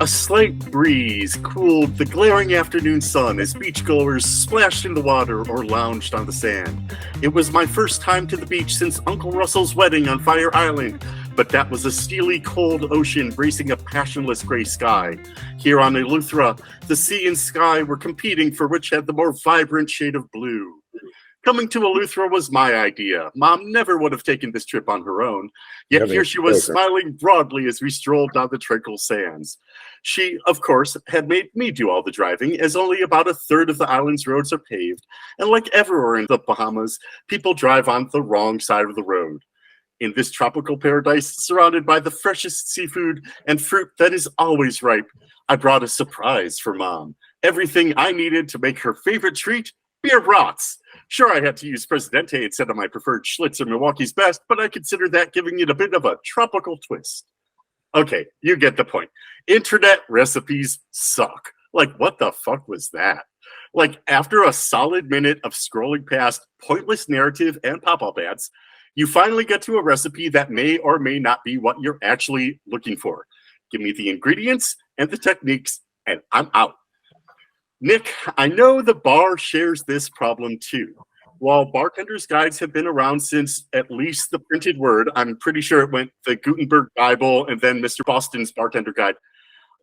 A slight breeze cooled the glaring afternoon sun as beachgoers splashed in the water or lounged on the sand. It was my first time to the beach since Uncle Russell's wedding on Fire Island, but that was a steely, cold ocean bracing a passionless gray sky. Here on Eleuthera, the sea and sky were competing for which had the more vibrant shade of blue. Coming to Eleuthera was my idea. Mom never would have taken this trip on her own. Yet here she was smiling broadly as we strolled down the tranquil sands. She, of course, had made me do all the driving, as only about a third of the island's roads are paved. And like everywhere in the Bahamas, people drive on the wrong side of the road. In this tropical paradise, surrounded by the freshest seafood and fruit that is always ripe, I brought a surprise for Mom. Everything I needed to make her favorite treat, beer brats. Sure, I had to use Presidente instead of my preferred Schlitz or Milwaukee's Best, but I consider that giving it a bit of a tropical twist. Okay, you get the point. Internet recipes suck. Like, what the fuck was that? Like, after a solid minute of scrolling past pointless narrative and pop-up ads, you finally get to a recipe that may or may not be what you're actually looking for. Give me the ingredients and the techniques, and I'm out. Nick, I know the bar shares this problem too. While bartenders' guides have been around since at least the printed word, I'm pretty sure it went the Gutenberg Bible and then Mr. Boston's bartender guide.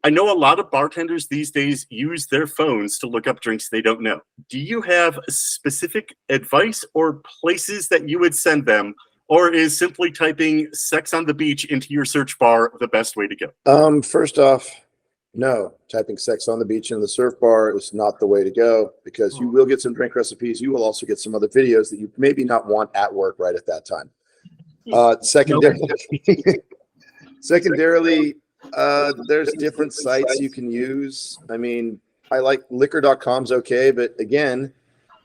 I know a lot of bartenders these days use their phones to look up drinks they don't know. Do you have specific advice or places that you would send them, or is simply typing sex on the beach into your search bar the best way to go? First off, no, typing sex on the beach in the surf bar is not the way to go, because you will get some drink recipes. You will also get some other videos that you maybe not want at work right at that time. Secondarily, there's different sites you can use. I mean, I like liquor.com's okay, but again,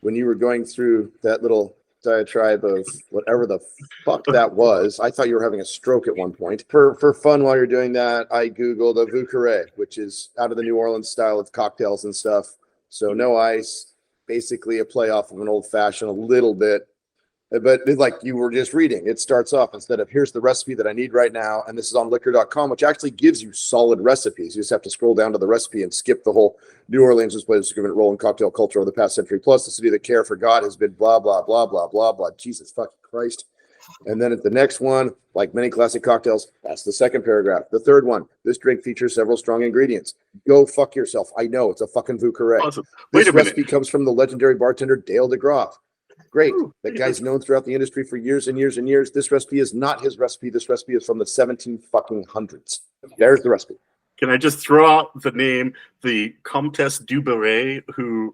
when you were going through that little diatribe of whatever the fuck that was, I thought you were having a stroke at one point. For fun while you're doing that, I googled a Vieux Carré, which is out of the New Orleans style of cocktails and stuff. So no ice, basically a play off of an old fashioned a little bit. But like you were just reading, it starts off instead of here's the recipe that I need right now, and this is on liquor.com, which actually gives you solid recipes. You just have to scroll down to the recipe and skip the whole New Orleans has played a significant role in cocktail culture over the past century. Plus, the city that care for God has been blah, blah, blah, blah, blah, blah. Jesus fucking Christ. And then at the next one, like many classic cocktails, that's the second paragraph. The third one, this drink features several strong ingredients. Go fuck yourself. I know, it's a fucking Vieux Carré. Awesome. This recipe comes from the legendary bartender Dale DeGroff. Great. That guy's known throughout the industry for years and years and years. This recipe is not his recipe. This recipe is from the 1700s. There's the recipe. Can I just throw out the name, the Comtesse du Barret, who,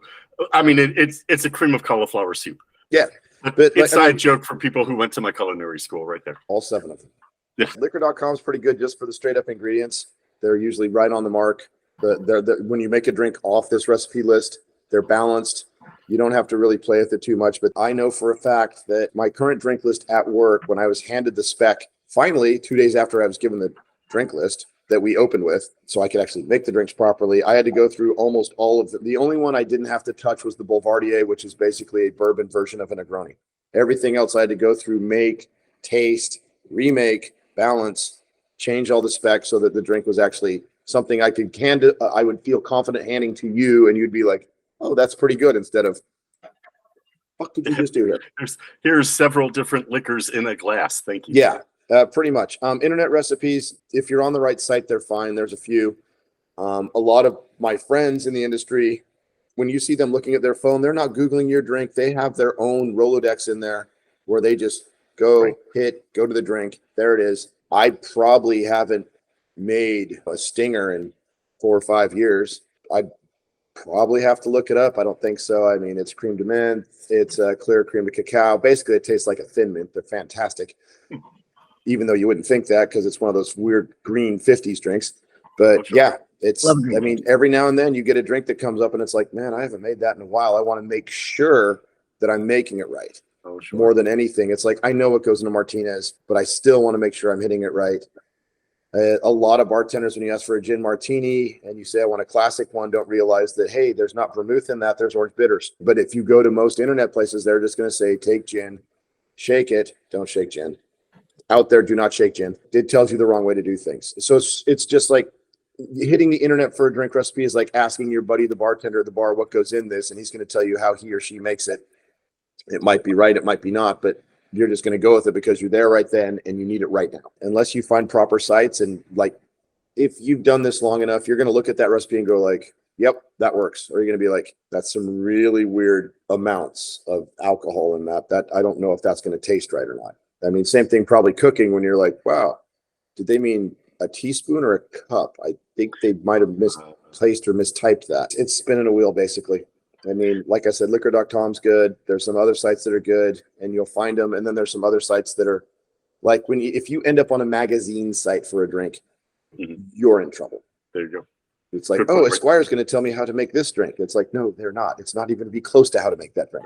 I mean, it's a cream of cauliflower soup. Yeah. But inside joke for people who went to my culinary school right there. All 7 of them. Yeah. Liquor.com is pretty good just for the straight up ingredients. They're usually right on the mark. When you make a drink off this recipe list, they're balanced. You don't have to really play with it too much, but I know for a fact that my current drink list at work, when I was handed the spec, finally, 2 days after I was given the drink list that we opened with, so I could actually make the drinks properly, I had to go through almost all of them. The only one I didn't have to touch was the Boulevardier, which is basically a bourbon version of a Negroni. Everything else I had to go through, make, taste, remake, balance, change all the specs so that the drink was actually something I would feel confident handing to you, and you'd be like, oh, that's pretty good, instead of, what did you just do here? Here's several different liquors in a glass. Thank you. Yeah, pretty much. Internet recipes, if you're on the right site, they're fine. There's a few. A lot of my friends in the industry, when you see them looking at their phone, they're not Googling your drink. They have their own Rolodex in there where they just go to the drink. There it is. I probably haven't made a stinger in 4 or 5 years. I probably have to look it up. I don't think so. I mean, it's cream de menthe. It's clear cream de cacao. Basically, it tastes like a thin mint. They're fantastic, even though you wouldn't think that because it's one of those weird green 50s drinks. But yeah, it's, I mean, every now and then you get a drink that comes up and it's like, man, I haven't made that in a while. I want to make sure that I'm making it right. More than anything. It's like, I know what goes into Martinez, but I still want to make sure I'm hitting it right. A lot of bartenders, when you ask for a gin martini and you say, I want a classic one, don't realize that, hey, there's not vermouth in that, there's orange bitters. But if you go to most internet places, they're just going to say, take gin, shake it, don't shake gin. Out there, do not shake gin. It tells you the wrong way to do things. So it's just like, hitting the internet for a drink recipe is like asking your buddy, the bartender at the bar, what goes in this, and he's going to tell you how he or she makes it. It might be right, it might be not, but you're just going to go with it because you're there right then and you need it right now. Unless you find proper sites, and like, if you've done this long enough, you're going to look at that recipe and go like, yep, that works. Or you're going to be like, that's some really weird amounts of alcohol in that I don't know if that's going to taste right or not. I mean, same thing probably cooking, when you're like, wow, did they mean a teaspoon or a cup? I think they might have misplaced or mistyped that. It's spinning a wheel, basically. I mean, like I said, liquor.com's good. There's some other sites that are good, and you'll find them. And then there's some other sites that are like, if you end up on a magazine site for a drink, you're in trouble. There you go. It's like, oh, Esquire's going to tell me how to make this drink. It's like, no, they're not. It's not even going to be close to how to make that drink.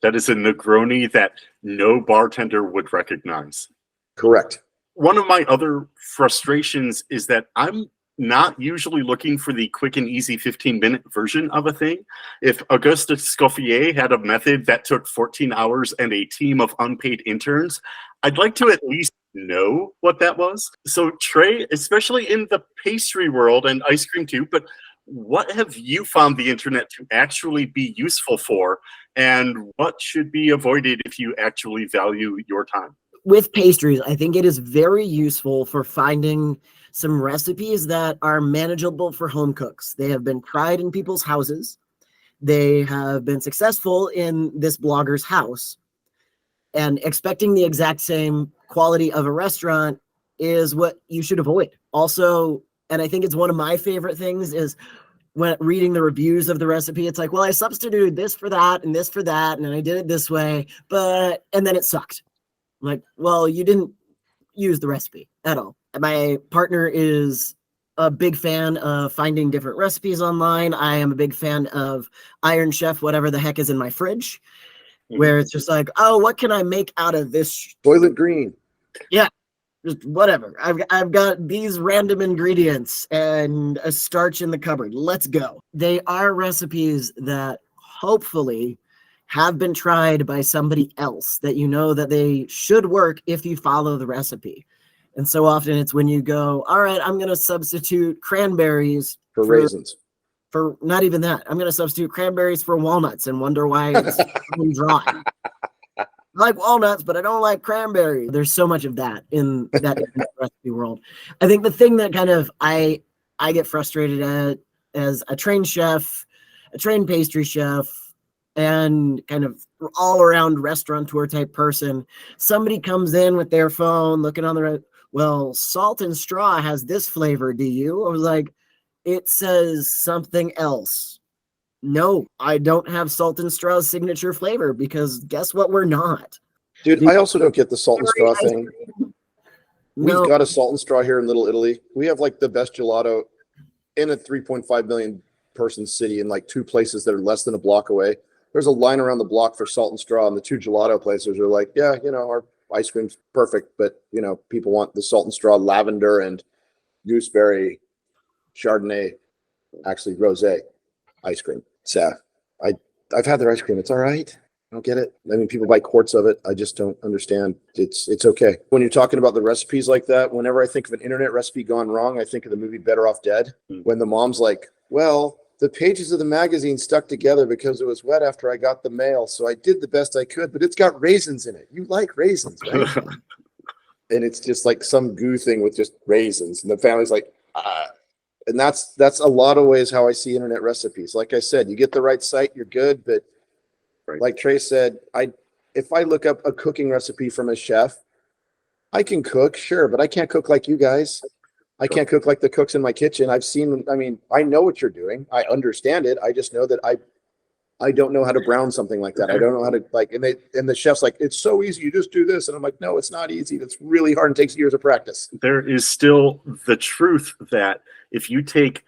That is a Negroni that no bartender would recognize. Correct. One of my other frustrations is that I'm not usually looking for the quick and easy 15-minute version of a thing. If Auguste Escoffier had a method that took 14 hours and a team of unpaid interns, I'd like to at least know what that was. So Trae, especially in the pastry world and ice cream too, but what have you found the internet to actually be useful for, and what should be avoided if you actually value your time? With pastries, I think it is very useful for finding some recipes that are manageable for home cooks. They have been tried in people's houses. They have been successful in this blogger's house. And expecting the exact same quality of a restaurant is what you should avoid. Also, and I think it's one of my favorite things, is when reading the reviews of the recipe, it's like, well, I substituted this for that and this for that, and then I did it this way, and then it sucked. I'm like, well, you didn't use the recipe at all. My partner is a big fan of finding different recipes online. I am a big fan of Iron Chef, whatever the heck is in my fridge, where it's just like, oh, what can I make out of this? Toilet green. Yeah, just whatever. I've got these random ingredients and a starch in the cupboard. Let's go. They are recipes that hopefully have been tried by somebody else that you know that they should work if you follow the recipe. And so often it's when you go, all right, I'm going to substitute cranberries for raisins. For not even that. I'm going to substitute cranberries for walnuts and wonder why it's dry. I like walnuts, but I don't like cranberries. There's so much of that in that recipe world. I think the thing that kind of I get frustrated at as a trained chef, a trained pastry chef, and kind of all around restaurateur type person, somebody comes in with their phone looking on the well, Salt and Straw has this flavor. Do you? I was like, it says something else. No, I don't have Salt and Straw's signature flavor, because guess what? We're not. Dude, I also don't get the Salt and Straw thing. No. We've got a Salt and Straw here in Little Italy. We have like the best gelato in a 3.5 million person city, in like two places that are less than a block away. There's a line around the block for Salt and Straw, and the two gelato places are like, yeah, our ice cream's perfect, but people want the Salt and Straw lavender and gooseberry Chardonnay, actually rosé ice cream. So I've had their ice cream. It's all right. I don't get it. I mean, people buy quarts of it. I just don't understand. It's okay. When you're talking about the recipes like that, whenever I think of an internet recipe gone wrong, I think of the movie Better Off Dead. When the mom's like, well, the pages of the magazine stuck together because it was wet after I got the mail, so I did the best I could, but it's got raisins in it. You like raisins, right? And it's just like some goo thing with just raisins, and the family's like, and that's a lot of ways how I see internet recipes. Like I said, you get the right site, you're good, but like Trae said, if I look up a cooking recipe from a chef, I can cook, sure, but I can't cook like you guys. I can't cook like the cooks in my kitchen. I know what you're doing. I understand it. I just know that I don't know how to brown something like that. I don't know how to and the chef's like, it's so easy. You just do this. And I'm like, no, it's not easy. That's really hard and takes years of practice. There is still the truth that if you take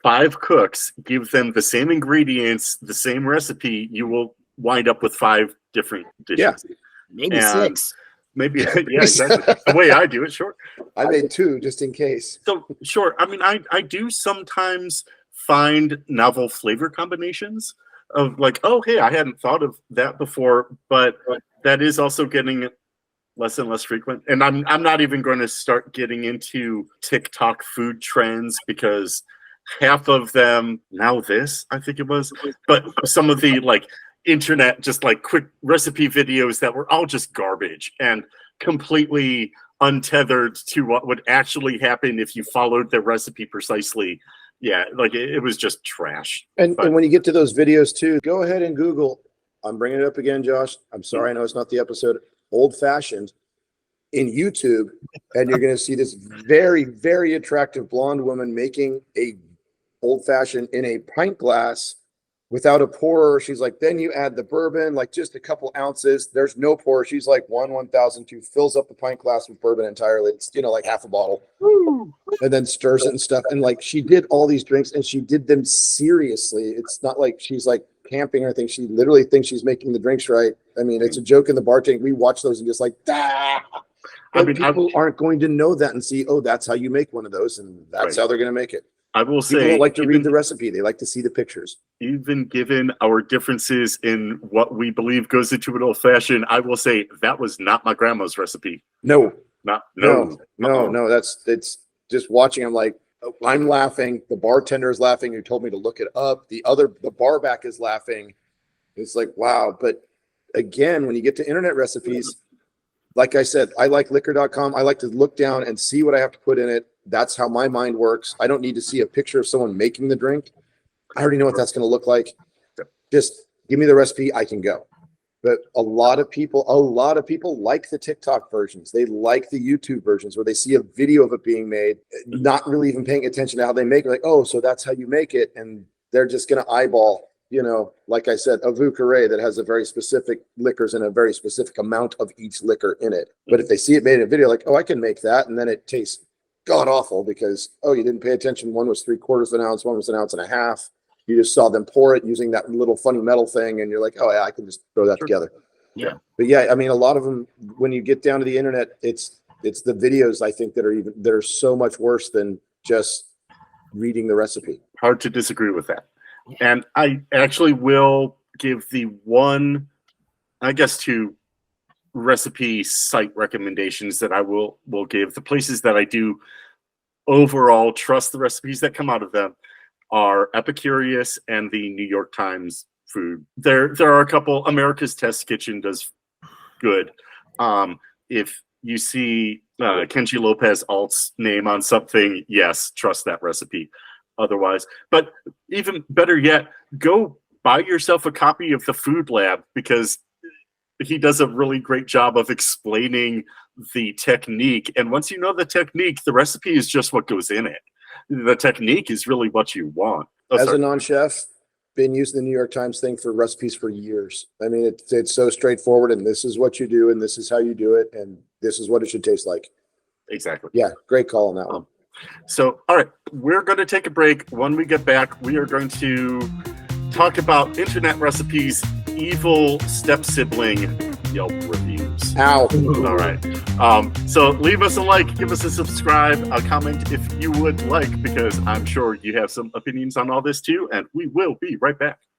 5 cooks, give them the same ingredients, the same recipe, you will wind up with 5 different dishes. Yeah. Maybe 6. Maybe, yeah, exactly. The way I do it, sure. I made 2 just in case. So, sure. I mean, I do sometimes find novel flavor combinations of like, oh, hey, I hadn't thought of that before, but that is also getting less and less frequent. And I'm not even going to start getting into TikTok food trends because half of them I think it was, but some of the like internet just like quick recipe videos that were all just garbage and completely untethered to what would actually happen if you followed the recipe precisely. Yeah, like it was just trash. And when you get to those videos too, go ahead and Google. I'm bringing it up again, Josh. I'm sorry, I know it's not the episode. Old fashioned in YouTube, and you're going to see this very, very attractive blonde woman making a old fashioned in a pint glass without a pour. She's like, then you add the bourbon, like just a couple ounces. There's no pour. She's like 1,002, fills up the pint glass with bourbon entirely. It's, like half a bottle. Woo. And then stirs it and stuff. And like, she did all these drinks and she did them seriously. It's not like she's like camping or anything. She literally thinks she's making the drinks right. I mean, it's a joke in the bar tank. We watch those and just like, people aren't going to know that and see, oh, that's how you make one of those. And that's how they're going to make it. I will say, people don't like to read the recipe. They like to see the pictures. Even given our differences in what we believe goes into an old fashioned, I will say that was not my grandma's recipe. No. No. It's just watching. I'm like, I'm laughing. The bartender is laughing. Who told me to look it up. The bar back is laughing. It's like, wow. But again, when you get to internet recipes, like I said, I like liquor.com. I like to look down and see what I have to put in it. That's how my mind works. I don't need to see a picture of someone making the drink. I already know what that's going to look like. Just give me the recipe. I can go. But a lot of people like the TikTok versions. They like the YouTube versions where they see a video of it being made, not really even paying attention to how they make it. Like, oh, so that's how you make it. And they're just going to eyeball, like I said, a Vieux Carré that has a very specific liquors and a very specific amount of each liquor in it. But if they see it made in a video, like, oh, I can make that. And then it tastes god awful because, oh, you didn't pay attention. One was 3/4 of an ounce. One was 1.5 ounces. You just saw them pour it using that little funny metal thing. And you're like, oh yeah, I can just throw that together. Yeah. But yeah, I mean, a lot of them, when you get down to the internet, it's the videos, I think, that are so much worse than just reading the recipe. Hard to disagree with that. And I actually will give the one, I guess, two recipe site recommendations that I will give. The places that I do overall trust the recipes that come out of them are Epicurious and the New York Times food. There are a couple. America's Test Kitchen does good. If you see Kenji Lopez Alt's name on something, yes, trust that recipe. Otherwise, but even better yet, go buy yourself a copy of the Food Lab because he does a really great job of explaining the technique. And once you know the technique, the recipe is just what goes in it. The technique is really what you want. As a non-chef, been using the New York Times thing for recipes for years. I mean, it's so straightforward, and this is what you do, and this is how you do it, and this is what it should taste like. Exactly. Yeah, great call on that one. So, all right, we're going to take a break. When we get back, we are going to talk about internet recipes, evil step-sibling Yelp reviews. Ow. All right. So leave us a like, give us a subscribe, a comment if you would like, because I'm sure you have some opinions on all this too, and we will be right back.